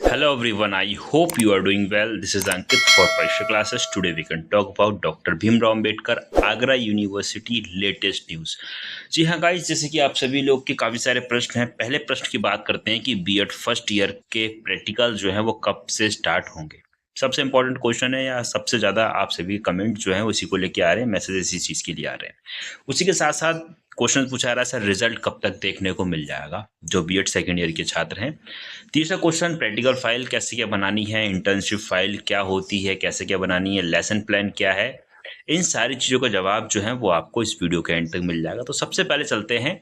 Hello everyone, I hope you are doing well. This is Ankit for Parisha classes. Today we can talk about Dr. Bhimrao Ambedkar Agra university latest news. जी हाँ guys, जैसे कि आप सभी लोग के काफ़ी सारे प्रश्न हैं। पहले प्रश्न की बात करते हैं कि बीएड फर्स्ट ईयर के प्रैक्टिकल जो है वो कब से स्टार्ट होंगे। सबसे इंपॉर्टेंट क्वेश्चन है, या सबसे ज़्यादा आप सभी कमेंट जो है उसी को लेके आ रहे हैं, मैसेज इसी चीज़ के लिए आ रहे हैं। उसी के साथ साथ क्वेश्चन पूछा जा रहा है सर रिजल्ट कब तक देखने को मिल जाएगा, जो बीएड सेकेंड ईयर के छात्र हैं। तीसरा क्वेश्चन, प्रैक्टिकल फाइल कैसे क्या बनानी है, इंटर्नशिप फाइल क्या होती है, कैसे क्या बनानी है, लेसन प्लान क्या है। इन सारी चीज़ों का जवाब जो है वो आपको इस वीडियो के एंड तक मिल जाएगा। तो सबसे पहले चलते हैं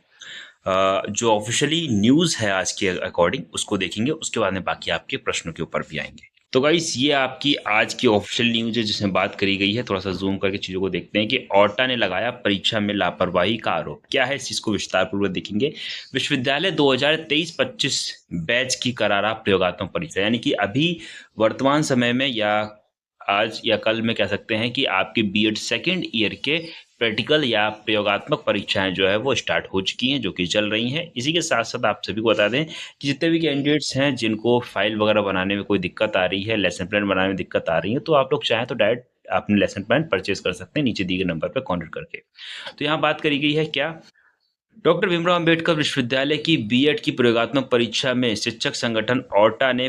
जो ऑफिशियली न्यूज़ है आज के अकॉर्डिंग उसको देखेंगे, उसके बाद में बाकी आपके प्रश्नों के ऊपर भी आएंगे। तो गाइस ये आपकी आज की ऑफिशियल न्यूज है जिसमें बात करी गई है। थोड़ा सा जूम करके चीज़ों को देखते हैं कि ऑर्टा ने लगाया परीक्षा में लापरवाही का आरोप। क्या है इस चीज़ को विस्तार पूर्वक देखेंगे। विश्वविद्यालय 2023-25 बैच की करारा प्रयोगात्मक परीक्षा, यानी कि अभी वर्तमान समय में या आज या कल में कह सकते हैं कि आपके बीएड सेकेंड ईयर के प्रैक्टिकल या प्रयोगात्मक परीक्षाएं जो है वो स्टार्ट हो चुकी हैं, जो कि चल रही हैं। इसी के साथ साथ आप सभी को बता दें कि जितने भी कैंडिडेट्स हैं जिनको फाइल वगैरह बनाने में कोई दिक्कत आ रही है, लेसन प्लान बनाने में दिक्कत आ रही है, तो आप लोग चाहें तो डायरेक्ट अपने लेसन प्लान परचेज कर सकते हैं नीचे दिए गए नंबर पर कॉन्टेक्ट करके। तो यहाँ बात करी गई है क्या, डॉक्टर भीमराव अंबेडकर विश्वविद्यालय की बीएड की प्रयोगात्मक परीक्षा में शिक्षक संगठन ऑर्टा ने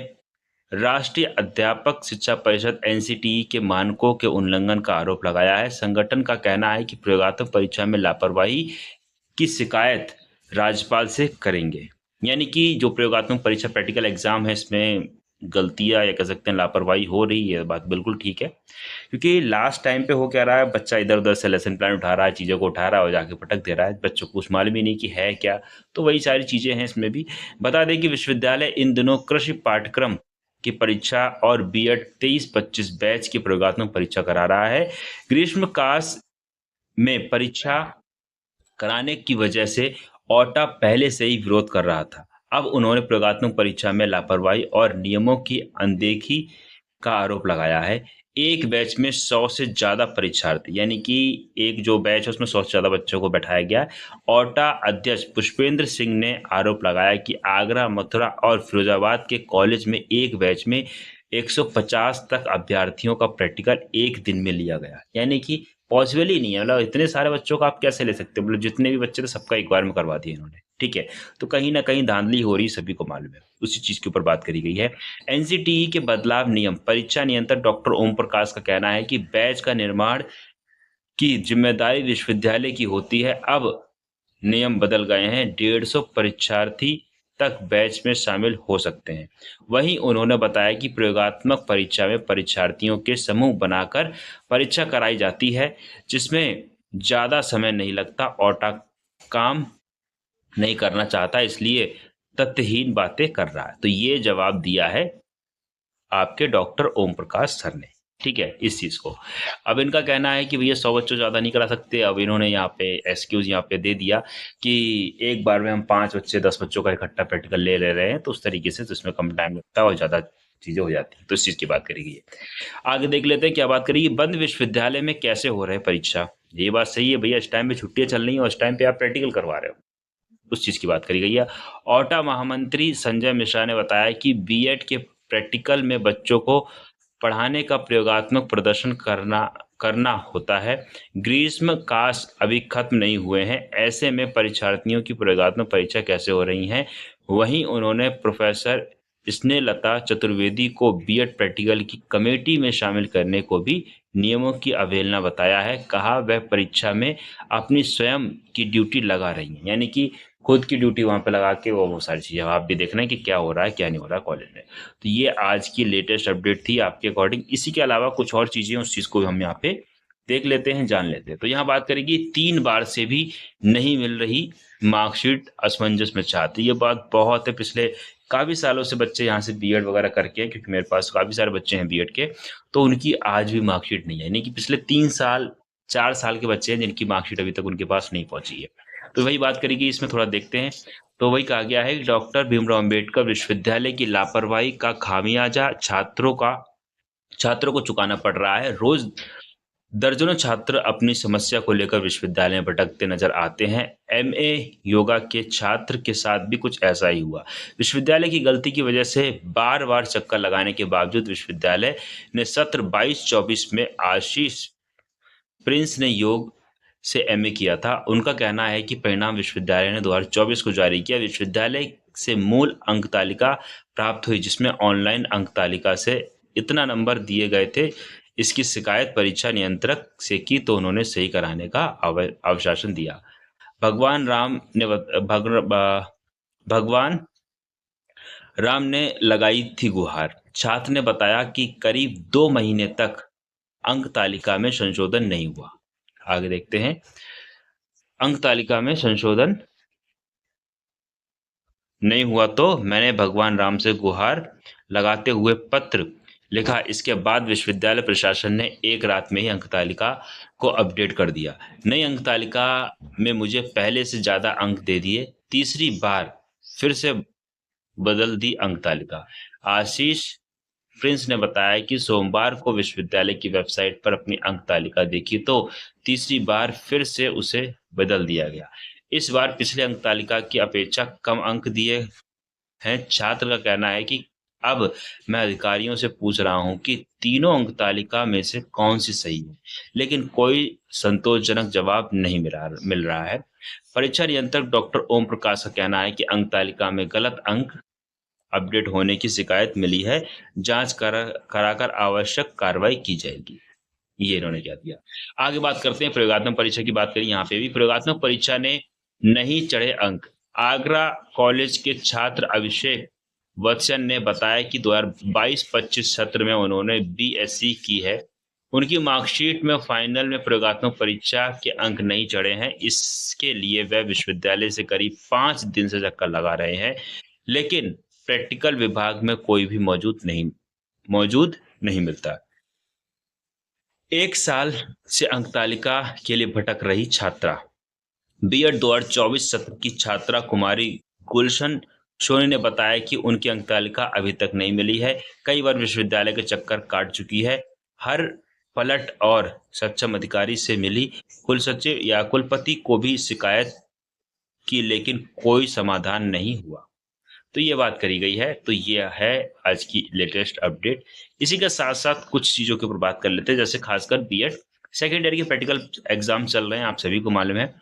राष्ट्रीय अध्यापक शिक्षा परिषद एनसीटीई के मानकों के उल्लंघन का आरोप लगाया है। संगठन का कहना है कि प्रयोगात्मक परीक्षा में लापरवाही की शिकायत राज्यपाल से करेंगे। यानी कि जो प्रयोगात्मक परीक्षा प्रैक्टिकल एग्जाम है इसमें गलतियां या कह सकते हैं लापरवाही हो रही है, बात बिल्कुल ठीक है। क्योंकि लास्ट टाइम पे हो क्या रहा है, बच्चा इधर उधर से लेसन प्लान उठा रहा है, चीज़ों को उठा रहा है और जाके पटक दे रहा है, बच्चों को कुछ मालूम ही नहीं कि है क्या। तो वही सारी चीज़ें हैं इसमें भी। बता दें कि विश्वविद्यालय इन दिनों कृषि पाठ्यक्रम की परीक्षा और बीएड 23-25 बैच की प्रयोगात्मक परीक्षा करा रहा है। ग्रीष्मकाल में परीक्षा कराने की वजह से ऑर्टा पहले से ही विरोध कर रहा था। अब उन्होंने प्रयोगात्मक परीक्षा में लापरवाही और नियमों की अनदेखी का आरोप लगाया है। एक बैच में 100 से ज़्यादा परीक्षार्थी, यानी कि एक जो बैच है उसमें 100 से ज़्यादा बच्चों को बैठाया गया। ऑर्टा अध्यक्ष पुष्पेंद्र सिंह ने आरोप लगाया कि आगरा, मथुरा और फिरोजाबाद के कॉलेज में एक बैच में 150 तक अभ्यर्थियों का प्रैक्टिकल एक दिन में लिया गया। यानी कि पॉसिबल ही नहीं है, मतलब इतने सारे बच्चों का आप कैसे ले सकते हो, मतलब जितने भी बच्चे थे सबका एक बार में करवा दिया इन्होंने। ठीक है, तो कहीं ना कहीं धांधली हो रही, सभी को मालूम है। उसी चीज के ऊपर बात करी गई है। एनसीटीई के बदलाव नियम, परीक्षा नियंत्रक डॉक्टर ओम प्रकाश का कहना है कि बैच का निर्माण की जिम्मेदारी विश्वविद्यालय की होती है। अब नियम बदल गए हैं, 150 परीक्षार्थी तक बैच में शामिल हो सकते हैं। वहीं उन्होंने बताया कि प्रयोगात्मक परीक्षा में परीक्षार्थियों के समूह बनाकर परीक्षा कराई जाती है, जिसमें ज़्यादा समय नहीं लगता। ऑर्टा काम नहीं करना चाहता, इसलिए तथ्यहीन बातें कर रहा है। तो ये जवाब दिया है आपके डॉक्टर ओम प्रकाश सर ने। ठीक है, इस चीज़ को अब इनका कहना है कि भैया 100 बच्चों ज़्यादा नहीं करा सकते। अब इन्होंने यहाँ पे एक्सक्यूज यहाँ पे दे दिया कि एक बार में हम 5 बच्चे 10 बच्चों का इकट्ठा प्रैक्टिकल ले ले रहे हैं, तो उस तरीके से तो इसमें कम टाइम लगता है और ज़्यादा चीज़ें हो जाती हैं। तो इस चीज़ की बात करी गई है। आगे देख लेते हैं क्या बात करेगी, बंद विश्वविद्यालय में कैसे हो रहे हैं परीक्षा। ये बात सही है भैया, इस टाइम पे छुट्टियां चल रही हैं और इस टाइम पे आप प्रैक्टिकल करवा रहे हो, उस चीज़ की बात करी गई है। ऑर्टा महामंत्री संजय मिश्रा ने बताया कि बीएड के प्रैक्टिकल में बच्चों को पढ़ाने का प्रयोगात्मक प्रदर्शन करना होता है। ग्रीष्म काल अभी खत्म नहीं हुए हैं, ऐसे में परीक्षार्थियों की प्रयोगात्मक परीक्षा कैसे हो रही हैं। वहीं उन्होंने प्रोफेसर स्नेहलता चतुर्वेदी को बीएड प्रैक्टिकल की कमेटी में शामिल करने को भी नियमों की अवहेलना बताया है। कहा वह परीक्षा में अपनी स्वयं की ड्यूटी लगा रही हैं, यानी कि खुद की ड्यूटी वहां पे लगा के वो सारी चीजें आप भी देखना है कि क्या हो रहा है क्या नहीं हो रहा है कॉलेज में। तो ये आज की लेटेस्ट अपडेट थी आपके अकॉर्डिंग। इसी के अलावा कुछ और चीजें उस चीज को भी हम यहाँ पे देख लेते हैं, जान लेते हैं। तो यहाँ बात करेगी 3 बार से भी नहीं मिल रही मार्कशीट, असमंजस में चाहती। ये बात बहुत है, पिछले काफी सालों से बच्चे यहाँ से बीएड वगैरह करके हैं, क्योंकि मेरे पास काफी सारे बच्चे हैं बीएड के, तो उनकी आज भी मार्कशीट नहीं है। यानी कि पिछले 3 साल 4 साल के बच्चे हैं जिनकी मार्कशीट अभी तक उनके पास नहीं पहुंची है। तो वही बात करेगी, इसमें थोड़ा देखते हैं। तो वही कहा गया है कि डॉक्टर भीमराव अंबेडकर विश्वविद्यालय की लापरवाही का खामियाजा छात्रों को चुकाना पड़ रहा है। रोज दर्जनों छात्र अपनी समस्या को लेकर विश्वविद्यालय में भटकते नजर आते हैं। एमए योगा के छात्र के साथ भी कुछ ऐसा ही हुआ। विश्वविद्यालय की गलती की वजह से बार बार चक्कर लगाने के बावजूद विश्वविद्यालय ने सत्र 22-24 में आशीष प्रिंस ने योग से एमए किया था। उनका कहना है कि परिणाम विश्वविद्यालय ने 2024 को जारी किया। विश्वविद्यालय से मूल अंक तालिका प्राप्त हुई, जिसमें ऑनलाइन अंक तालिका से इतना नंबर दिए गए थे। इसकी शिकायत परीक्षा नियंत्रक से की तो उन्होंने सही कराने का आश्वासन दिया। भगवान राम ने भगवान राम ने लगाई थी गुहार। छात्र ने बताया कि करीब 2 महीने तक अंक तालिका में संशोधन नहीं हुआ। आगे देखते हैं। अंक तालिका में संशोधन नहीं हुआ तो मैंने भगवान राम से गुहार लगाते हुए पत्र लिखा। इसके बाद विश्वविद्यालय प्रशासन ने एक रात में ही अंक तालिका को अपडेट कर दिया। नई अंक तालिका में मुझे पहले से ज़्यादा अंक दे दिए। तीसरी बार फिर से बदल दी अंक तालिका। आशीष प्रिंस ने बताया कि सोमवार को विश्वविद्यालय की वेबसाइट पर अपनी अंक तालिका देखी तो तीसरी बार फिर से उसे बदल दिया गया। इस बार पिछले अंक तालिका की अपेक्षा कम अंक दिए हैं। छात्र का कहना है कि अब मैं अधिकारियों से पूछ रहा हूं कि तीनों अंक तालिका में से कौन सी सही है, लेकिन कोई संतोषजनक जवाब नहीं मिल रहा है। परीक्षा नियंत्रक डॉक्टर ओम प्रकाश का कहना है कि अंक तालिका में गलत अंक अपडेट होने की शिकायत मिली है। जांच कराकर आवश्यक कार्रवाई की जाएगी। ये इन्होंने क्या दिया। आगे बात करते हैं प्रयोगात्मक परीक्षा की। बात करें यहाँ पे भी प्रयोगात्मक परीक्षा ने नहीं चढ़े अंक। आगरा कॉलेज के छात्र अभिषेक वत्सन ने बताया कि 2022-25 सत्र में उन्होंने बीएससी की है। उनकी मार्कशीट में फाइनल में प्रयोगात्मक परीक्षा के अंक नहीं चढ़े हैं। इसके लिए वह विश्वविद्यालय से करीब 5 दिन से चक्कर लगा रहे हैं, लेकिन प्रैक्टिकल विभाग में कोई भी मौजूद नहीं मिलता। 1 साल से अंक तालिका के लिए भटक रही छात्रा। बीएड 2024 सत्र की छात्रा कुमारी गुलशन सोनी ने बताया कि उनकी अंक तालिका अभी तक नहीं मिली है। कई बार विश्वविद्यालय के चक्कर काट चुकी है। हर पलट और सक्षम अधिकारी से मिली, कुल सचिव या कुलपति को भी शिकायत की, लेकिन कोई समाधान नहीं हुआ। तो ये बात करी गई है। तो ये है आज की लेटेस्ट अपडेट। इसी के साथ साथ कुछ चीज़ों के ऊपर बात कर लेते हैं, जैसे खासकर बीएड सेकेंड ईयर के प्रैक्टिकल एग्जाम चल रहे हैं, आप सभी को मालूम है।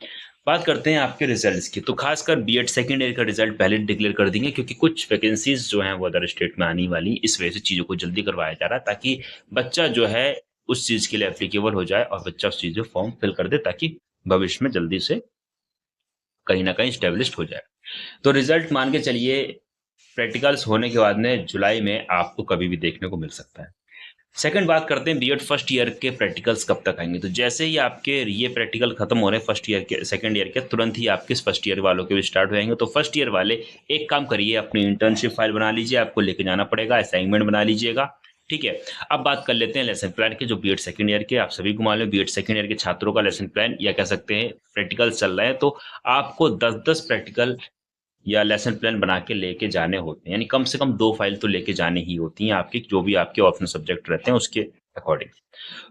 बात करते हैं आपके रिजल्ट्स की। तो खासकर बीएड सेकेंड ईयर का रिजल्ट पहले डिक्लेयर कर देंगे, क्योंकि कुछ वैकेंसीज जो हैं वो अदर स्टेट में आने वाली, इस वजह से चीज़ों को जल्दी करवाया जा रहा है, ताकि बच्चा जो है उस चीज़ के लिए एप्लीकेबल हो जाए और बच्चा उस चीज़ में फॉर्म फिल कर दे, ताकि भविष्य में जल्दी से कहीं ना कहीं स्टेब्लिश हो जाए। तो रिजल्ट मान के चलिए प्रैक्टिकल्स होने के बाद में जुलाई में आपको कभी भी देखने को मिल सकता है। सेकंड बात करते हैं बीएड फर्स्ट ईयर के प्रैक्टिकल्स कब तक आएंगे। तो जैसे ही आपके ये प्रैक्टिकल खत्म हो रहे हैं फर्स्ट ईयर के, सेकंड ईयर के तुरंत ही आपके फर्स्ट ईयर वालों के भी स्टार्ट हो जाएंगे। तो फर्स्ट ईयर वाले एक काम करिए, अपनी इंटर्नशिप फाइल बना लीजिए, आपको लेके जाना पड़ेगा, असाइनमेंट बना लीजिएगा, ठीक है। अब बात कर लेते हैं लेसन प्लान के, जो बीएड सेकंड ईयर के, आप सभी को मालूम है बीएड सेकंड ईयर के छात्रों का लेसन प्लान या कह सकते हैं प्रैक्टिकल चल रहे हैं। तो आपको 10-10 प्रैक्टिकल या लेसन प्लान बना के लेके जाने होते हैं, यानी कम से कम 2 फाइल तो लेके जानी ही होती हैं आपकी, जो भी आपके ऑप्शनल सब्जेक्ट रहते हैं उसके अकॉर्डिंग।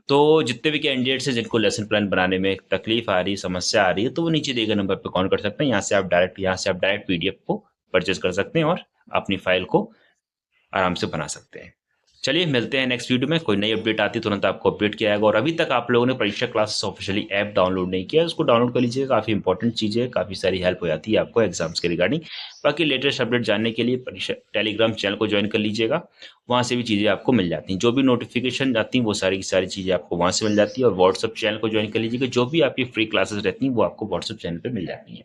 तो जितने भी कैंडिडेट्स हैं जिनको लेसन प्लान बनाने में तकलीफ आ रही है, समस्या आ रही है, तो वो नीचे दिए गए नंबर पर कॉल कर सकते हैं। यहाँ से आप डायरेक्ट पीडीएफ को परचेज कर सकते हैं और अपनी फाइल को आराम से बना सकते हैं। चलिए मिलते हैं नेक्स्ट वीडियो में। कोई नई अपडेट आती है तुरंत आपको अपडेट किया जाएगा। और अभी तक आप लोगों ने परीक्षा क्लासेस ऑफिशियली ऐप डाउनलोड नहीं किया है, उसको डाउनलोड कर लीजिएगा। काफ़ी इंपॉर्टेंट चीज़ है, काफ़ी सारी हेल्प हो जाती है आपको एग्जाम्स के रिगार्डिंग। बाकी लेटेस्ट अपडेट जानने के लिए परीक्षा टेलीग्राम चैनल को ज्वाइन कर लीजिएगा, वहाँ से भी चीज़ें आपको मिल जाती हैं। जो भी नोटिफिकेशन आती हैं वो सारी की सारी चीज़ें आपको वहाँ से मिल जाती है। और व्हाट्सअप चैनल को ज्वाइन कर लीजिएगा, जो भी आपकी फ्री क्लासेस रहती हैं वो आपको व्हाट्सअप चैनल पर मिल जाती हैं।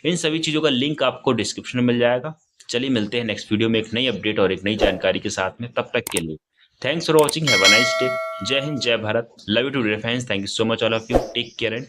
इन सभी चीज़ों का लिंक आपको डिस्क्रिप्शन में मिल जाएगा। चलिए मिलते हैं नेक्स्ट वीडियो में एक नई अपडेट और एक नई जानकारी के साथ में। तब तक के लिए thanks for watching, have a nice day. जय हिंद, जय Bharat, love you too dear friends, thank you so much all of you, take care and